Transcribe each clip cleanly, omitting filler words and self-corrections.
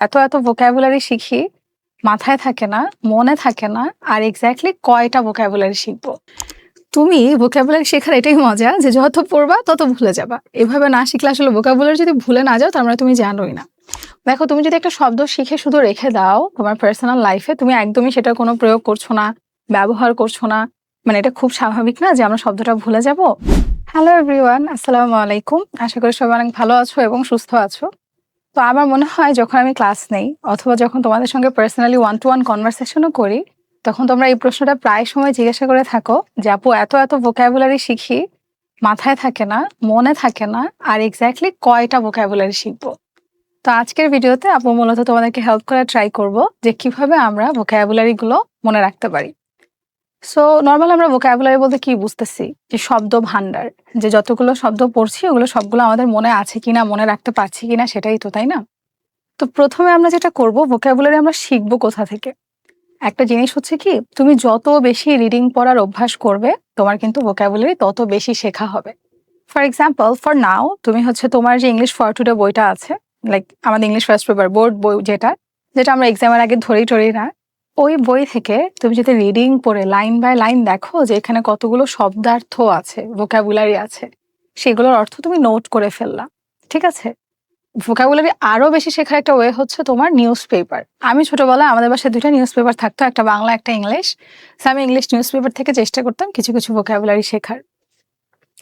এত এত ভোকাবুলারি শিখি, মাথায় থাকে না, মনে থাকে না, আর এক্স্যাক্টলি কয়টা ভোকাবুলারি শিখবো। তুমি ভোকাবুলারি শেখার এটাই মজা যে যত পড়বা তত ভুলে যাবা। এভাবে না শিখলে আসলে ভোকাবুলারি যদি ভুলে না যাও তার মানে তুমি জানোই না। দেখো, তুমি যদি একটা শব্দ শিখে শুধু রেখে দাও তোমার পার্সোনাল লাইফে, তুমি একদমই সেটার কোনো প্রয়োগ করছো না, ব্যবহার করছো না, মানে এটা খুব স্বাভাবিক না যে আমরা শব্দটা ভুলে যাব। হ্যালো এভরিওয়ান, আসসালামু আলাইকুম। আশা করি সবাই অনেক ভালো আছো এবং সুস্থ আছো। তো আমার মনে হয় যখন আমি ক্লাস নেই অথবা যখন তোমাদের সঙ্গে পার্সোনালি ওয়ান টু ওয়ান কনভারসেশনও করি, তখন তোমরা এই প্রশ্নটা প্রায় সময় জিজ্ঞাসা করে থাকো যে আপু এত এত ভোকাবুলারি শিখি, মাথায় থাকে না, মনে থাকে না, আর এক্স্যাক্টলি কয়টা ভোকাবুলারি শিখবো। তো আজকের ভিডিওতে আপু মূলত তোমাদেরকে হেল্প করার ট্রাই করব যে কিভাবে আমরা ভোকাবুলারি গুলো মনে রাখতে পারি। সো নর্মাল আমরা ভোকাবুলারি বলতে কি বুঝতেছি, যে শব্দ ভান্ডার, যে যতগুলো শব্দ পড়ছি ওগুলো সবগুলো আমাদের মনে আছে কিনা, মনে রাখতে পারছি কিনা, সেটাই তো, তাই না? তো প্রথমে আমরা যেটা করব, ভোকাবুলারি আমরা শিখবো কোথা থেকে। একটা জিনিস হচ্ছে কি, তুমি যত বেশি রিডিং পড়ার অভ্যাস করবে তোমার কিন্তু ভোকাবুলারি তত বেশি শেখা হবে। ফর এক্সাম্পল, ফর নাও তুমি হচ্ছে তোমার যে ইংলিশ ফর টুডে বইটা আছে, লাইক আমাদের ইংলিশ ফার্স্ট পেপার বোর্ড বই, যেটা যেটা আমরা এক্সামের আগে ধরেই টরেই না, ওই বই থেকে তুমি যদি রিডিং পড়ে লাইন বাই লাইন দেখো যে এখানে কতগুলো শব্দার্থ আছে, ভোকাবুলারি আছে, সেগুলোর অর্থ তুমি নোট করে ফেললা, ঠিক আছে? ভোকাবুলারি আরো বেশি শেখার একটা ওয়ে হচ্ছে তোমার নিউজ পেপার। আমি ছোটবেলায় আমাদের বাসায় দুইটা নিউজ পেপার থাকতো, একটা বাংলা একটা ইংলিশ। আমি ইংলিশ নিউজ পেপার থেকে চেষ্টা করতাম কিছু কিছু ভোকাবুলারি শেখার।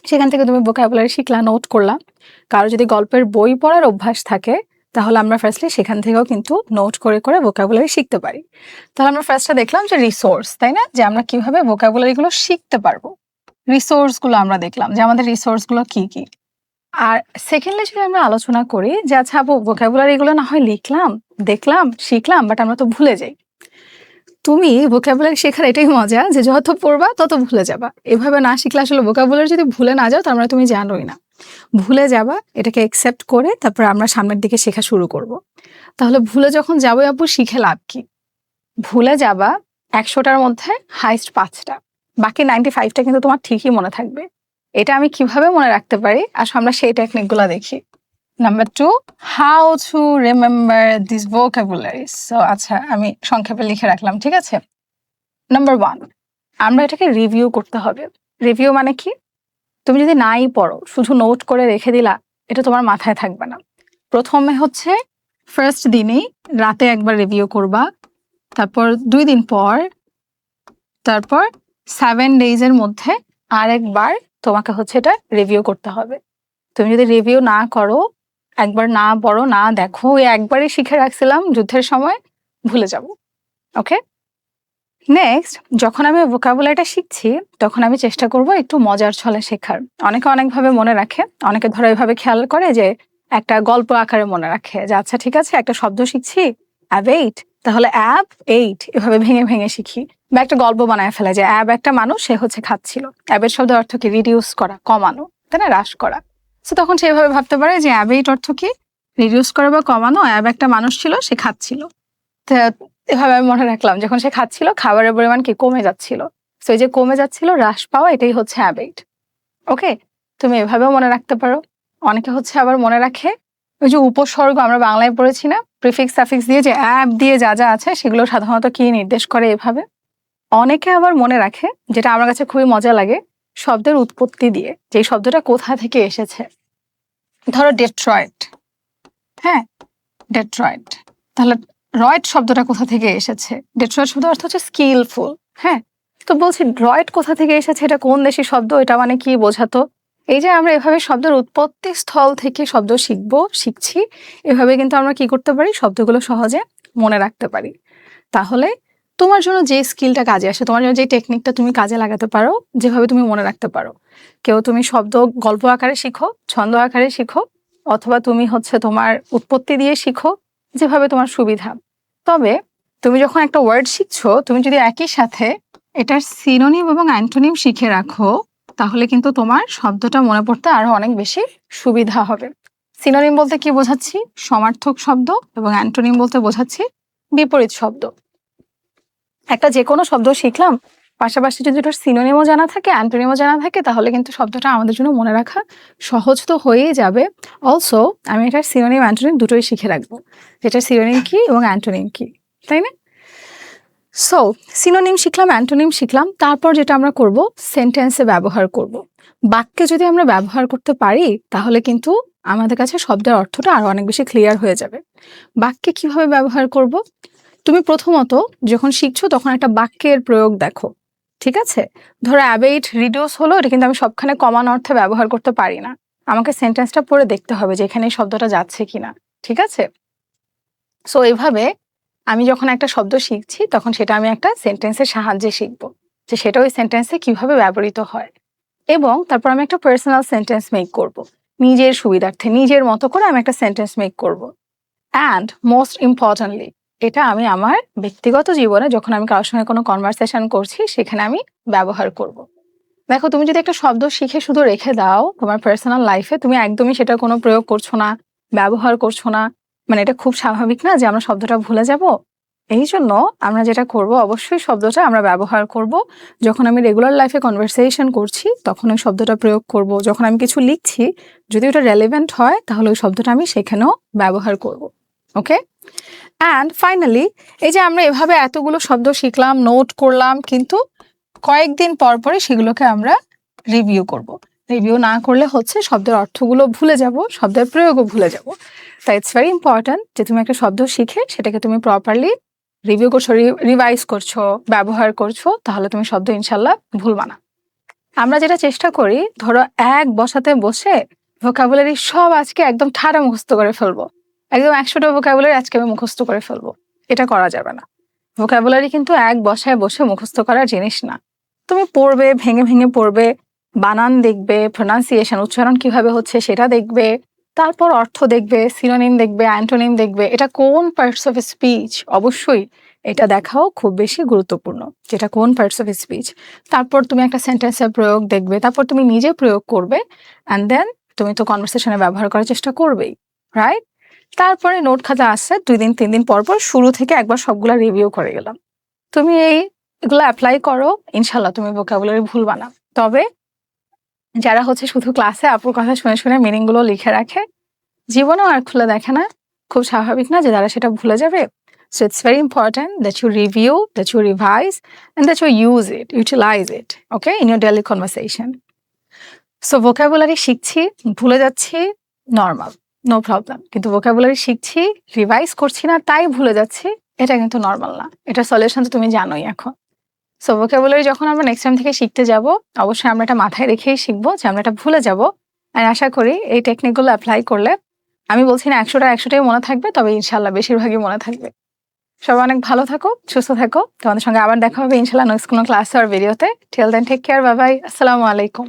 সেখান থেকে তুমি ভোকাবুলারি শিখলা, নোট করলা। কারো যদি গল্পের বই পড়ার অভ্যাস থাকে তাহলে আমরা ফার্স্টলি সেখান থেকেও কিন্তু নোট করে করে ভোকাবুলারি শিখতে পারি। তাহলে আমরা ফার্স্টে দেখলাম যে রিসোর্স, তাই না, যে আমরা কিভাবে ভোকাবুলারি গুলো শিখতে পারবো। রিসোর্স গুলো আমরা দেখলাম যে আমাদের রিসোর্স গুলো কি কি। আর সেকেন্ডলি যদি আমরা আলোচনা করি যে আচ্ছা আপু, ভোকাবুলারি গুলো না হয় লিখলাম, দেখলাম, শিখলাম, বাট আমরা তো ভুলে যাই। তুমি ভোকাবুলারি শেখার এটাই মজা যে যত পড়বা তত ভুলে যাবা। এভাবে না শিখলে আসলে ভোকাবুলারি যদি ভুলে না যাও তার মানে তুমি জানোই না। ভুলে যাবা, এটাকে অ্যাকসেপ্ট করে তারপর আমরা সামনের দিকে শেখা শুরু করব। তাহলে ভুলে যখন যাবো আপু, শিখে লাভ কি? ভুলে যাবা 100টার মধ্যে হাইস্ট 5টা, বাকি 95টা কিন্তু তোমার ঠিকই মনে থাকবে। এটা আমি কিভাবে মনে রাখতে পারি, আসলে আমরা সেই টেকনিকগুলো দেখি। Number 2, how to remember this vocabularies. So আচ্ছা, আমি সংক্ষেপে লিখে রাখলাম, ঠিক আছে? নাম্বার 1, আমরা এটাকে রিভিউ করতে হবে। রিভিউ মানে কি? তুমি যদি নাই পড়ো, শুধু নোট করে রেখে দিলা, এটা তোমার মাথায় থাকবে না। প্রথমে হচ্ছে ফার্স্ট দিনেই রাতে একবার রিভিউ করবা, তারপর 2 দিন পর, তারপর 7 ডেজের মধ্যে আরেকবার তোমাকে হচ্ছে এটা রিভিউ করতে হবে। তুমি যদি রিভিউ না করো, একবার না পড়ো, না দেখো, ওই একবারই শিখে রাখছিলাম যুদ্ধের সময়, ভুলে যাব। ওকে, নেক্সট, যখন আমি ভোকাবুলারিটা শিখছি তখন আমি চেষ্টা করব একটু মজার ছলে শেখার। অনেকে অনেকভাবে মনে রাখে, অনেকে ধরো এভাবে খেয়াল করে যে একটা গল্প আকারে মনে রাখে, যে আচ্ছা ঠিক আছে, একটা শব্দ শিখছি অ্যাব 8, তাহলে অ্যাব 8 এভাবে ভেঙে ভেঙে শিখি। বা একটা গল্প বানায় ফেলে যে অ্যাব একটা মানুষ, সে হচ্ছে খাচ্ছিল। অ্যাবের শব্দের অর্থ কি? রিডিউস করা, কমানো, তাই না, হ্রাস করা। তো তখন সেভাবে ভাবতে পারে যে অ্যাব 8 অর্থ কি? রিডিউস করা বা কমানো। অ্যাব একটা মানুষ ছিল, সে খাচ্ছিল। এভাবে আমি মনে রাখলাম, যখন সে খাচ্ছিল খাবারের পরিমাণ কি কমে যাচ্ছিল, তো এই যে কমে যাচ্ছিল, হ্রাস পাওয়া, এটাই হচ্ছে হ্যাবিট। ওকে, তুমি এভাবেও মনে রাখতে পারো। অনেকে হচ্ছে আবার মনে রাখে ওই যে উপসর্গ, আমরা বাংলায় পড়েছি না, প্রিফিক্স সাফিক্স দিয়ে, যে অ্যাব দিয়ে যা যা আছে সেগুলো সাধারণত কি নির্দেশ করে এভাবে। অনেকে আবার মনে রাখে, যেটা আমার কাছে খুবই মজা লাগে, শব্দের উৎপত্তি দিয়ে, যে শব্দটা কোথা থেকে এসেছে। ধরো ডেট্রয়েট, হ্যাঁ, ডেট্রয়েট, তাহলে রয়েট শব্দটা কোথা থেকে এসেছে? ডেট্রয়েট শব্দের অর্থ হচ্ছে স্কিলফুল। হ্যাঁ, তো বলছি রয়েট কোথা থেকে এসেছে, এটা কোন দেশি শব্দ, এটা মানে কি বোঝাতো? এই যে আমরা এভাবে শব্দের উৎপত্তি স্থল থেকে শব্দ শিখছি, এভাবে কিন্তু আমরা কি করতে পারি, শব্দগুলো সহজে মনে রাখতে পারি। তাহলে তোমার জন্য যে স্কিলটা কাজে আসে, তোমার জন্য যে টেকনিকটা তুমি কাজে লাগাতে পারো, যেভাবে তুমি মনে রাখতে পারো, কেউ তুমি শব্দ গল্প আকারে শিখো, ছন্দ আকারে শিখো, অথবা তুমি হচ্ছে তোমার উৎপত্তি দিয়ে শিখো, যেভাবে তোমার সুবিধা। তবে তুমি যখন একটা ওয়ার্ড শিখছো, তুমি যদি একই সাথে এটার সিনোনিম এবং অ্যান্টোনিম শিখে রাখো, তাহলে কিন্তু তোমার শব্দটা মনে পড়তে আরো অনেক বেশি সুবিধা হবে। সিনোনিম বলতে কি বোঝাচ্ছি? সমার্থক শব্দ। এবং অ্যান্টোনিম বলতে বোঝাচ্ছি বিপরীত শব্দ। একটা যে কোনো শব্দ শিখলাম, পাশাপাশি যদি ওটার সিনোনিমও জানা থাকে, অ্যান্টোনিমও জানা থাকে, তাহলে কিন্তু শব্দটা আমাদের জন্য মনে রাখা সহজ তো হয়েই যাবে। অলসো আমি এটার সিনোনিম, অ্যান্টোনিম দুটোই শিখে রাখবো, যেটার সিনোনিম কি এবং অ্যান্টোনিম কি, তাই না? সো সিনোনিম শিখলাম, অ্যান্টোনিম শিখলাম, তারপর যেটা আমরা করব সেন্টেন্সে ব্যবহার করব। বাক্যে যদি আমরা ব্যবহার করতে পারি তাহলে কিন্তু আমাদের কাছে শব্দের অর্থটা আরো অনেক বেশি ক্লিয়ার হয়ে যাবে। বাক্যে কিভাবে ব্যবহার করব? তুমি প্রথমত যখন শিখছো তখন একটা বাক্যের প্রয়োগ দেখো, ঠিক আছে? ধরো অ্যাবেইট রিডিউস হলো, এটা কিন্তু আমি সবখানে কমান অর্থে ব্যবহার করতে পারি না, আমাকে সেন্টেন্সটা পড়ে দেখতে হবে যে এখানে এই শব্দটা যাচ্ছে কিনা, ঠিক আছে? সো এইভাবে আমি যখন একটা শব্দ শিখছি তখন সেটা আমি একটা সেন্টেন্সের সাহায্যে শিখবো, যে সেটা ওই সেন্টেন্সে কিভাবে ব্যবহৃত হয়, এবং তারপর আমি একটা পার্সোনাল সেন্টেন্স মেক করব, নিজের সুবিধার্থে নিজের মতো করে আমি একটা সেন্টেন্স মেক করব। অ্যান্ড মোস্ট ইম্পর্টেন্টলি এটা আমি আমার ব্যক্তিগত জীবনে যখন আমি কারোর সঙ্গে কোনো কনভারসেশন করছি সেখানে আমি ব্যবহার করব। দেখো, তুমি যদি একটা শব্দ শিখে শুধু রেখে দাও তোমার পার্সোনাল লাইফে, তুমি একদমই সেটা কোনো প্রয়োগ করছো না, ব্যবহার করছো না, মানে এটা খুব স্বাভাবিক না যে আমরা শব্দটা ভুলে যাব? এই জন্য আমরা যেটা করব, অবশ্যই শব্দটা আমরা ব্যবহার করব। যখন আমি রেগুলার লাইফে কনভারসেশন করছি তখন ওই শব্দটা প্রয়োগ করব, যখন আমি কিছু লিখছি যদি ওটা রেলেভেন্ট হয় তাহলে ওই শব্দটা আমি সেখানেও ব্যবহার করব। ওকে? অ্যান্ড ফাইনালি এই যে আমরা এভাবে এতগুলো শব্দ শিখলাম, নোট করলাম, কিন্তু কয়েকদিন পর পরে সেগুলোকে আমরা রিভিউ করব। রিভিউ না করলে হচ্ছে শব্দের অর্থগুলো ভুলে যাব, শব্দের প্রয়োগও ভুলে যাব। তাই ইটস ভেরি ইম্পর্ট্যান্ট যে তুমি একটা শব্দ শিখে সেটাকে তুমি প্রপারলি রিভিউ করছো, রিভাইজ করছো, ব্যবহার করছো, তাহলে তুমি শব্দ ইনশাল্লাহ ভুলবা না। আমরা যেটা চেষ্টা করি, ধরো এক বসাতে বসে ভোকাবুলারি সব আজকে একদম ঠাড়া মুখস্থ করে ফেলবো, একদম 100টা ভোকাবুলারি আজকে আমি মুখস্থ করে ফেলবো, এটা করা যাবে না। ভোকাবুলারি কিন্তু এক বসায় বসে মুখস্থ করার জিনিস না। তুমি পড়বে, ভেঙে ভেঙে পড়বে, বানান দেখবে, প্রোনাউন্সিয়েশন উচ্চারণ কিভাবে হচ্ছে সেটা দেখবে, তারপর অর্থ দেখবে, সিনোনিম দেখবে, অ্যান্টোনিম দেখবে, এটা কোন পার্টস অফ স্পিচ, অবশ্যই এটা দেখাও খুব বেশি গুরুত্বপূর্ণ, যেটা কোন পার্টস অফ স্পিচ। তারপর তুমি একটা সেন্টেন্সের প্রয়োগ দেখবে, তারপর তুমি নিজে প্রয়োগ করবে, অ্যান্ড দেন তুমি তো কনভারসেশনে ব্যবহার করার চেষ্টা করবেই, রাইট? তারপরে নোট খাতা আসছে 2 দিন 3 দিন পর পর শুরু থেকে একবার সবগুলা রিভিউ করে গেলাম। তুমি এগুলো অ্যাপ্লাই করো, ইনশাল্লাহ তুমি ভোকাবুলারি ভুলবা না। তবে যারা হচ্ছে শুধু ক্লাসে আপুর কথা শুনে শুনে মিনিং গুলো লিখে রাখে, জীবনেও আর খুলে দেখে না, খুব স্বাভাবিক না যে তারা সেটা ভুলে যাবে? So it's very important that you review, that you revise, and that you use it, utilize it, okay, in your daily conversation. So vocabulary শিখছি, ভুলে যাচ্ছি, নর্মাল, নো প্রবলেম। কিন্তু vocabulary শিখছি, রিভাইজ করছি না, তাই ভুলে যাচ্ছি, এটা কিন্তু নর্মাল না। এটা সলিউশন তো তুমি জানোই এখন। সো vocabulary যখন আমরা নেক্সট টাইম থেকে শিখতে যাব, অবশ্যই আমরা এটা মাথায় রেখেই শিখবো যে আমরা এটা ভুলে যাব। আর আশা করি এই টেকনিকগুলো অ্যাপ্লাই করলে, আমি বলছি না 100টাই মনে থাকবে, তবে ইনশাল্লাহ বেশিরভাগই মনে থাকবে। সবাই অনেক ভালো থাকো, সুস্থ থাকো। তোমাদের সঙ্গে আবার দেখা হবে ইনশাল্লাহ নেক্সট কোনো ক্লাসে আর ভিডিওতে। Till then take care, bye bye, আসসালামু আলাইকুম।